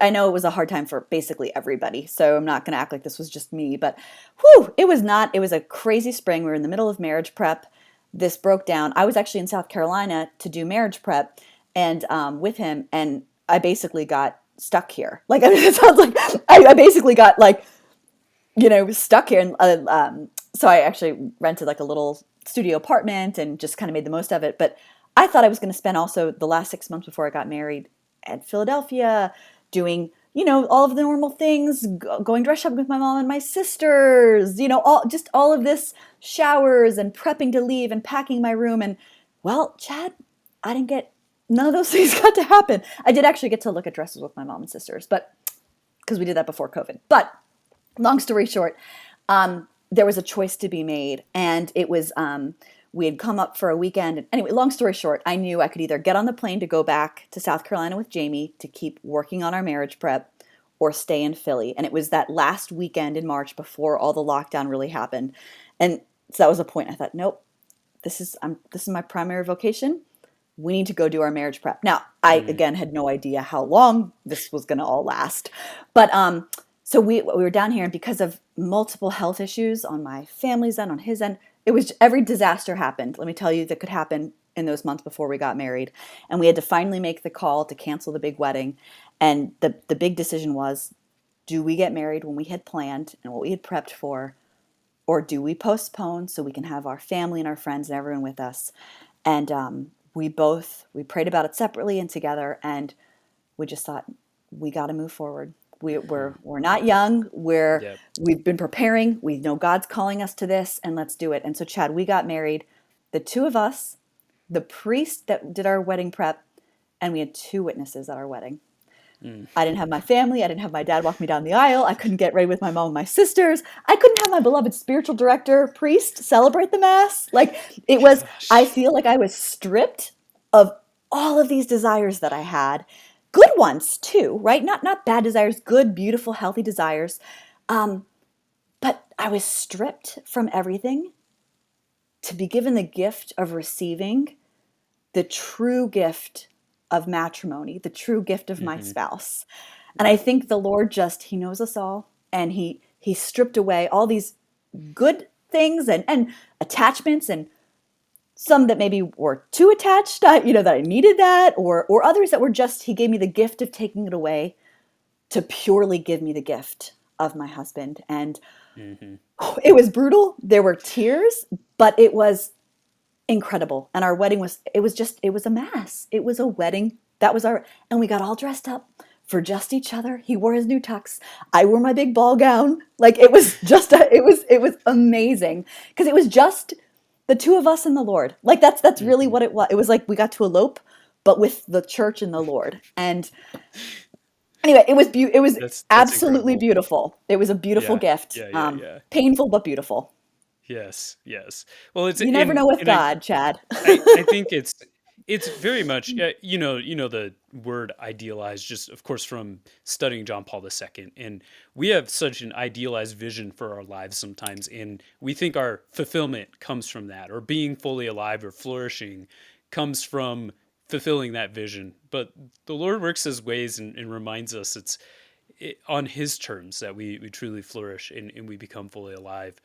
know it was a hard time for basically everybody. So I'm not going to act like this was just me, but whew, it was not. It was a crazy spring. We were in the middle of marriage prep. This broke down. I was actually in South Carolina to do marriage prep and with him, and I basically got stuck here. Like, I mean, it sounds like I basically got like, stuck here. And so I actually rented like a little studio apartment and just kind of made the most of it. But I thought I was going to spend also the last 6 months before I got married at Philadelphia doing, all of the normal things, going dress shopping with my mom and my sisters, all of this, showers and prepping to leave and packing my room. And well, Chad, I didn't get, none of those things got to happen. I did actually get to look at dresses with my mom and sisters, but because we did that before COVID. But long story short, there was a choice to be made, and it was we had come up for a weekend. And anyway, long story short, I knew I could either get on the plane to go back to South Carolina with Jamie to keep working on our marriage prep, or stay in Philly. And it was that last weekend in March before all the lockdown really happened, and so that was a point. I thought, nope, this is my primary vocation. We need to go do our marriage prep. Now, I Mm. again had no idea how long this was going to all last, but so we were down here, and because of multiple health issues on my family's end, on his end, it was every disaster happened. Let me tell you, that could happen in those months before we got married, and we had to finally make the call to cancel the big wedding. And the big decision was, do we get married when we had planned and what we had prepped for, or do we postpone so we can have our family and our friends and everyone with us? And we prayed about it separately and together, and we just thought, we got to move forward. We're not young. Yep. We've been preparing. We know God's calling us to this, and let's do it. And so, Chad, we got married, the two of us, the priest that did our wedding prep, and we had two witnesses at our wedding. Mm. I didn't have my family. I didn't have my dad walk me down the aisle. I couldn't get ready with my mom and my sisters. I couldn't have my beloved spiritual director, priest, celebrate the mass. Like, it was, I Gosh. feel like I was stripped of all of these desires that I had. Good ones too, right? Not bad desires, good, beautiful, healthy desires. Um, but I was stripped from everything to be given the gift of receiving the true gift of matrimony, the true gift of my Hmm. spouse. And I Yeah. think the Lord he knows us all, and he stripped away all these good things and attachments, and some that maybe were too attached, that I needed that, or others that were just, he gave me the gift of taking it away to purely give me the gift of my husband. And Hmm. It was brutal. There were tears, but it was incredible. And our wedding was, it was a mass. It was a wedding. That was our, and we got all dressed up for just each other. He wore his new tux. I wore my big ball gown. Like it was just, it was amazing because it was just the two of us and the Lord. Like that's really Hmm. what it was. It was like we got to elope, but with the church and the Lord. And anyway, it was That's absolutely incredible. beautiful. It was a beautiful Yeah, gift. yeah, yeah, yeah. Painful, but beautiful. Yes, yes. Well, it's You never know with and God, Chad. I think it's very much you know the word idealized just of course from studying John Paul II, and we have such an idealized vision for our lives sometimes, and we think our fulfillment comes from that, or being fully alive or flourishing comes from fulfilling that vision. But the Lord works his ways and reminds us on his terms that we truly flourish and we become fully alive.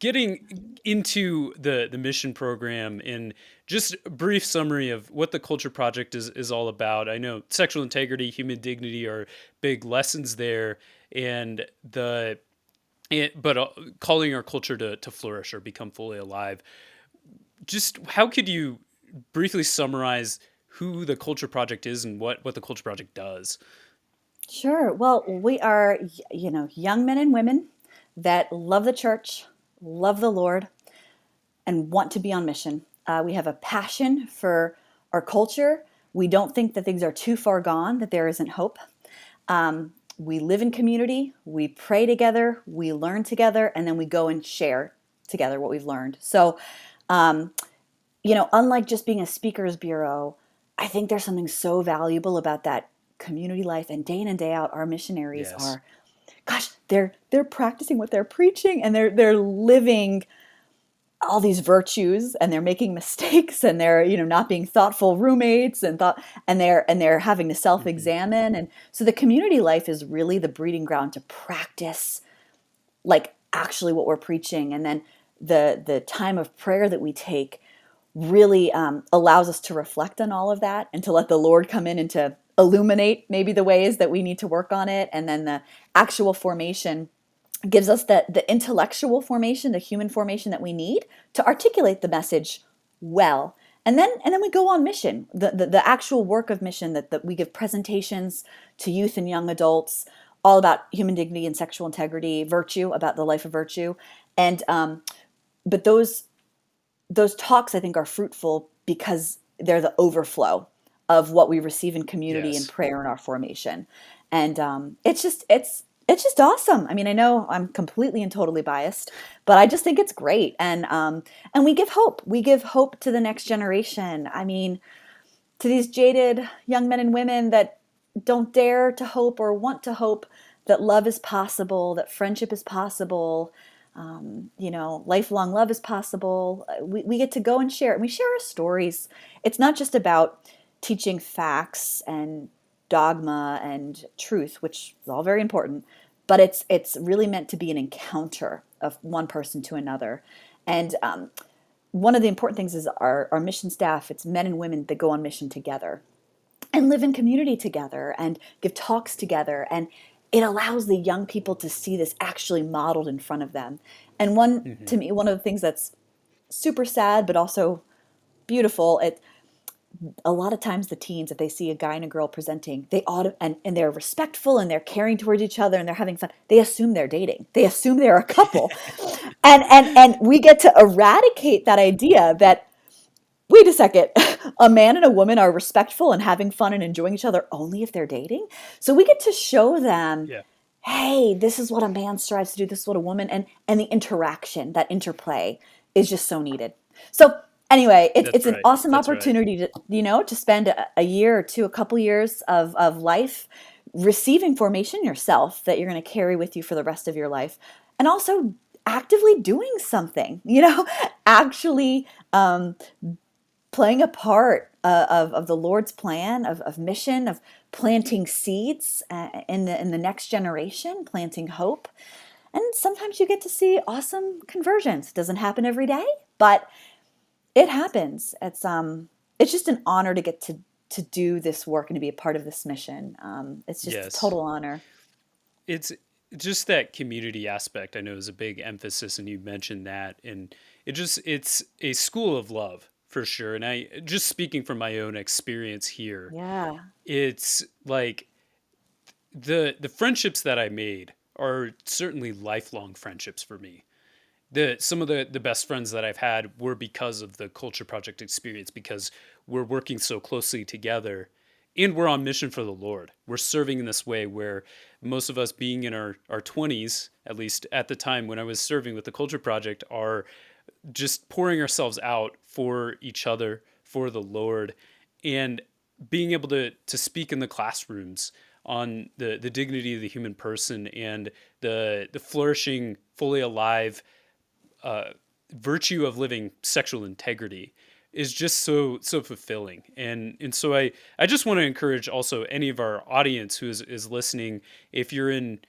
Getting into the mission program and just a brief summary of what the Culture Project is all about. I know sexual integrity, human dignity are big lessons there, and but calling our culture to flourish or become fully alive. Just how could you briefly summarize who the Culture Project is and what the Culture Project does? Sure. Well, we are, you know, young men and women that love the church, love the Lord, and want to be on mission. We have a passion for our culture. We don't think that things are too far gone, that there isn't hope. We live in community, we pray together, we learn together, and then we go and share together what we've learned. So, you know, unlike just being a speakers bureau, I think there's something so valuable about that community life. And day in and day out, our missionaries Yes. are, gosh, they're practicing what they're preaching, and they're living all these virtues, and they're making mistakes, and they're, you know, not being thoughtful roommates, and they're having to Hmm. self-examine. And so the community life is really the breeding ground to practice like actually what we're preaching. And then the time of prayer that we take really allows us to reflect on all of that and to let the Lord come in and to illuminate maybe the ways that we need to work on it. And then the actual formation gives us the intellectual formation, the human formation that we need to articulate the message well. And then we go on mission, the actual work of mission, that we give presentations to youth and young adults all about human dignity and sexual integrity, virtue, about the life of virtue. And but those talks, I think, are fruitful because they're the overflow of what we receive in community and Yes. prayer in our formation. And it's just awesome. I mean, I know I'm completely and totally biased, but I just think it's great. And we give hope. We give hope to the next generation. I mean, to these jaded young men and women that don't dare to hope or want to hope that love is possible, that friendship is possible, you know, lifelong love is possible. We get to go and share it. And we share our stories. It's not just about teaching facts and dogma and truth, which is all very important, but it's really meant to be an encounter of one person to another. And one of the important things is our mission staff, it's men and women that go on mission together and live in community together and give talks together. And it allows the young people to see this actually modeled in front of them. And Hmm. to me, one of the things that's super sad, but also beautiful, a lot of times the teens, if they see a guy and a girl presenting, and they're respectful and they're caring towards each other and they're having fun, they assume they're dating. They assume they're a couple. And we get to eradicate that idea that, wait a second, a man and a woman are respectful and having fun and enjoying each other only if they're dating. So we get to show them, Yeah. hey, this is what a man strives to do, this is what a woman, and the interaction, that interplay is just so needed. So anyway, That's it's an right. awesome That's right. opportunity to, you know, to spend a year or two, a couple years of life receiving formation yourself that you're going to carry with you for the rest of your life, and also actively doing something, you know, actually playing a part of the Lord's plan of mission, of planting seeds in the next generation, planting hope. And sometimes you get to see awesome conversions. It doesn't happen every day, but it happens. It's just an honor to get to do this work and to be a part of this mission. It's just a Yes. total honor. It's just that community aspect I know is a big emphasis, and you mentioned that, and it's a school of love for sure. And I just speaking from my own experience here, Yeah. it's like the friendships that I made are certainly lifelong friendships for me. Some of the best friends that I've had were because of the Culture Project experience, because we're working so closely together and we're on mission for the Lord. We're serving in this way where most of us being in our 20s, at least at the time when I was serving with the Culture Project, are just pouring ourselves out for each other, for the Lord, and being able to speak in the classrooms on the dignity of the human person and the flourishing, fully alive uh, virtue of living sexual integrity is just so fulfilling. And so I just want to encourage also any of our audience who is listening, if you're in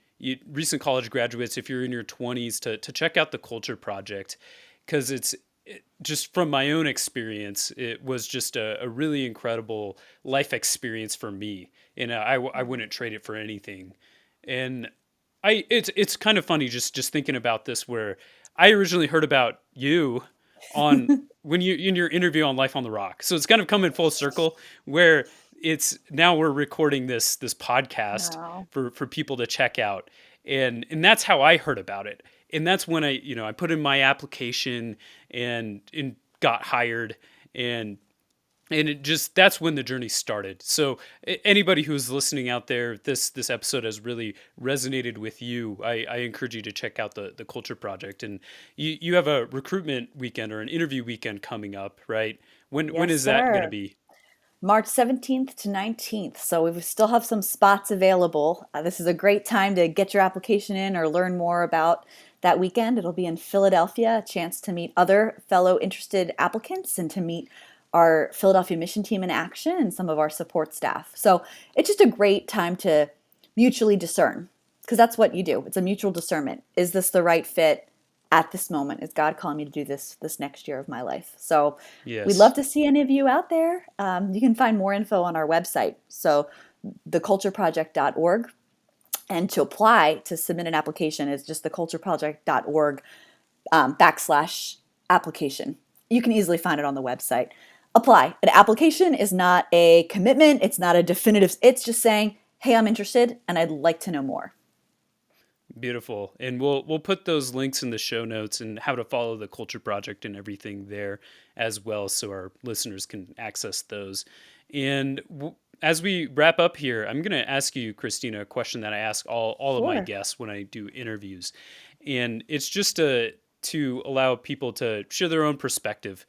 recent college graduates, if you're in your 20s, to check out the Culture Project, because just from my own experience, it was just a really incredible life experience for me, and I wouldn't trade it for anything. And it's kind of funny just thinking about this, where I originally heard about you on when you in your interview on Life on the Rock. So it's kind of come in full circle, where it's now we're recording this podcast Wow. for people to check out. And that's how I heard about it. And that's when I put in my application and got hired, and it just that's when the journey started. So anybody who's listening out there, this episode has really resonated with you. I encourage you to check out the Culture Project. And you have a recruitment weekend or an interview weekend coming up, right? When Yes, is that going to sir. be? March 17th to 19th. So we still have some spots available. This is a great time to get your application in or learn more about that weekend. It'll be in Philadelphia, a chance to meet other fellow interested applicants and to meet our Philadelphia mission team in action and some of our support staff. So it's just a great time to mutually discern, because that's what you do. It's a mutual discernment. Is this the right fit at this moment? Is God calling me to do this next year of my life? So we'd love Yes. to see any of you out there. You can find more info on our website, so thecultureproject.org. And to apply to submit an application is just thecultureproject.org / application. You can easily find it on the website. Apply. An application is not a commitment. It's not a definitive. It's just saying, hey, I'm interested and I'd like to know more. Beautiful. And we'll put those links in the show notes and how to follow the Culture Project and everything there as well, so our listeners can access those. And as we wrap up here, I'm going to ask you, Christina, a question that I ask all of my Sure. guests when I do interviews. And it's just to allow people to share their own perspective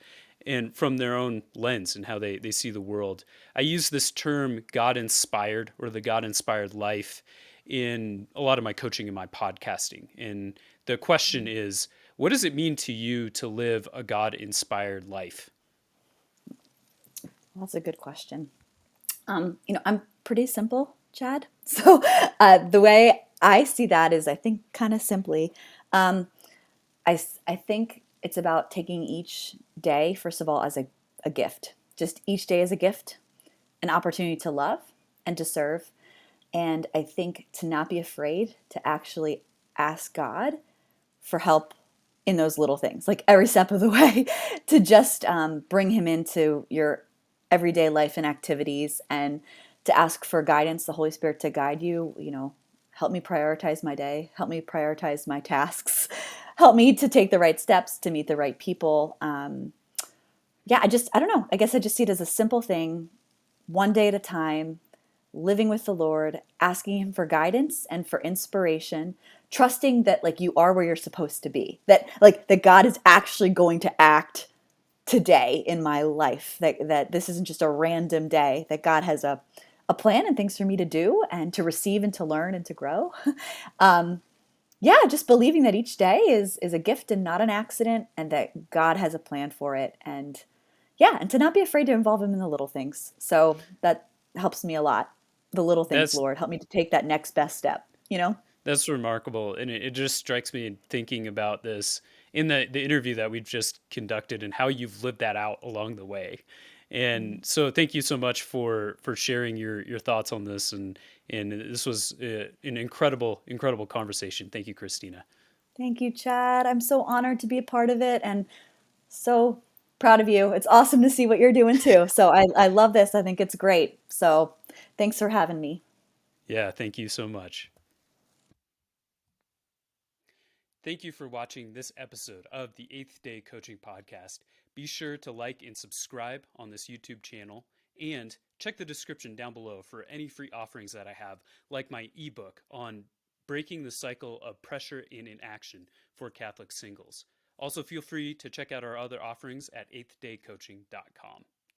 and from their own lens and how they see the world. I use this term God inspired, or the God inspired life, in a lot of my coaching and my podcasting. And the question is, what does it mean to you to live a God inspired life? That's a good question. I'm pretty simple, Chad. So the way I see that is, I think, kind of simply, I think it's about taking each day, first of all, as a gift. Just each day as a gift, an opportunity to love and to serve. And I think to not be afraid to actually ask God for help in those little things, like every step of the way, to just bring Him into your everyday life and activities, and to ask for guidance, the Holy Spirit to guide you. Help me prioritize my day, help me prioritize my tasks, help me to take the right steps to meet the right people. Yeah, I don't know. I guess I just see it as a simple thing, one day at a time, living with the Lord, asking Him for guidance and for inspiration, trusting that like you are where you're supposed to be, that God is actually going to act today in my life, that this isn't just a random day, that God has a plan and things for me to do and to receive and to learn and to grow. Yeah, just believing that each day is a gift and not an accident, and that God has a plan for it. And yeah, and to not be afraid to involve Him in the little things. So that helps me a lot. The little things, That's Lord, help me to take that next best step. that's remarkable, and it just strikes me thinking about this in the interview that we've just conducted and how you've lived that out along the way. And so thank you so much for sharing your thoughts on this. And this was an incredible conversation. Thank you, Christina. Thank you, Chad. I'm so honored to be a part of it and so proud of you. It's awesome to see what you're doing too. So I love this. I think it's great. So thanks for having me. Yeah, thank you so much. Thank you for watching this episode of the Eighth Day Coaching Podcast. Be sure to like and subscribe on this YouTube channel, and check the description down below for any free offerings that I have, like my ebook on breaking the cycle of pressure and inaction for Catholic singles. Also, feel free to check out our other offerings at 8thdaycoaching.com.